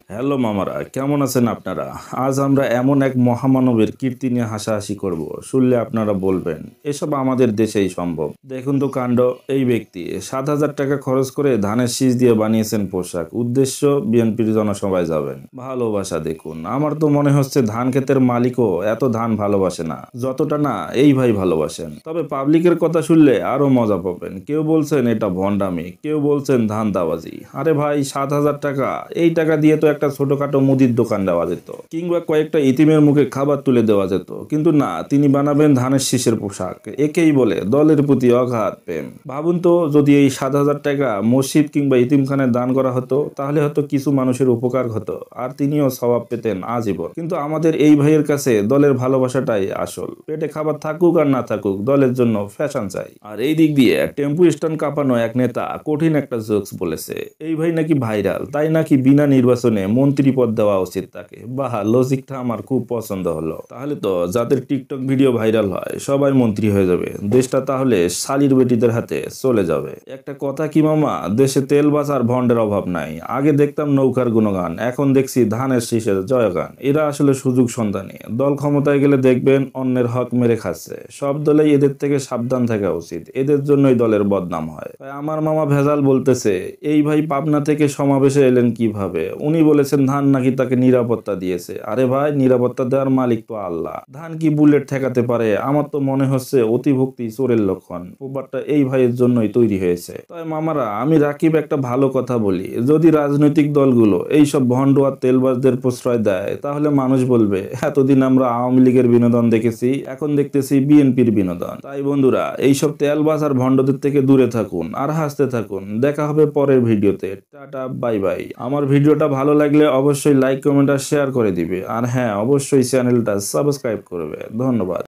Hello মামারা, কেমন আছেন আপনারা? আজ আমরা এমন এক মহামানবের কীর্তি নিয়ে হাসাহাসি করব, শুনলে আপনারা বলবেন এসব আমাদের দেশেই সম্ভব। দেখুন তো কাণ্ড। এই ব্যক্তি 7,000 টাকা খরচ করে ধানের শীষ দিয়ে বানিয়েছেন পোশাক, উদ্দেশ্য বিএনপির জনসভায় যাবেন। ভালোবাসা দেখুন, আমার তো মনে হচ্ছে ধান ক্ষেতের মালিকও এত ধান ভালোবাসে না যতটা না এই ভাই ভালোবাসেন। তবে পাবলিকের কথা শুনলে আরো মজা পাবেন। কেউ বলছেন এটা ভণ্ডামি, কেউ বলছেন ধান্দাবাজি। আরে ভাই, 7,000 টাকা, এই টাকা দিয়ে তো একটা ছোটখাটো মুদির দোকান দেওয়া যেত, কিংবা কয়েকটা ইতিমের মুখে খাবার তুলে দেওয়া যেত। কিন্তু না, তিনি বানাবেন ধানের শীষের পোশাক। একেই বলে দলের প্রতি অগাধ প্রেম। ভাবুন তো, যদি এই 7,000 টাকা মসজিদ কিংবা ইতিমখানায় দান করা হতো, তাহলে হয়তো কিছু মানুষের উপকার হতো, আর তিনিও সওয়াব পেতেন আজীবন। কিন্তু আমাদের এই ভাইয়ের কাছে দলের ভালোবাসাটাই আসল। পেটে খাবার থাকুক আর না থাকুক, দলের জন্য ফ্যাশন চাই। আর এই দিক দিয়ে টেম্পু স্ট্যান্ড কাঁপানো এক নেতা কঠিন একটা জোকস বলেছে, এই ভাই নাকি ভাইরাল, তাই নাকি বিনা নির্বাচনে মন্ত্রী পদ দেওয়া উচিত তাকে। বাহ, লজিকটা আমার খুব পছন্দ হলো। তাহলে তো যাদের টিকটক ভিডিও ভাইরাল হয় সবাই মন্ত্রী হয়ে যাবে, দেশটা তাহলে শালির বেটিদের হাতে চলে যাবে। একটা কথা কি মামা, দেশে তেল বাজার ভন্ডের অভাব নাই। আগে দেখতাম নৌকার গুণগান, এখন দেখছি ধানের শীষের জয়গান। এরা আসলে সুযোগ সন্ধানী। দল ক্ষমতায় গেলে দেখবেন অন্যের হক মেরে খাচ্ছে। সব দলেই এদের থেকে সাবধান থাকা উচিত, এদের জন্যই দলের বদনাম হয়। তাই আমার মামা ভেজাল বলতেছে, এই ভাই পাবনা থেকে সমাবেশে এলেন কিভাবে? উনি বলেছেন ধান নাকি তাকে নিরাপত্তা দিয়েছে। আরে ভাই, নিরাপত্তা দেওয়ার মালিক তো আল্লাহ। ধান কি বুলেট ঠেকাতে পারে? আমার তো মনে হচ্ছে অতিভক্তি চোরের লক্ষণ। ব্যাপারটা এই ভাইয়ের জন্যই তৈরি হয়েছে। তাই মামারা, আমি রাকিব একটা ভালো কথা বলি, যদি রাজনৈতিক দলগুলো এইসব ভণ্ড আর তেলবাজদের প্রশ্রয় দেয়, তাহলে মানুষ বলবে এতদিন আমরা আওয়ামী লীগের বিনোদন দেখেছি, এখন দেখতেছি বিএনপির বিনোদন। তাই বন্ধুরা, এইসব তেলবাজ আর ভণ্ডদের থেকে দূরে থাকুন আর হাসতে থাকুন। দেখা হবে পরের ভিডিওতে। Tata, bye bye. আমার ভিডিওটা ভালো লাগলে অবশ্যই লাইক, কমেন্ট আর শেয়ার করে দিবে। আর হ্যাঁ, অবশ্যই চ্যানেলটা সাবস্ক্রাইব করবে। ধন্যবাদ।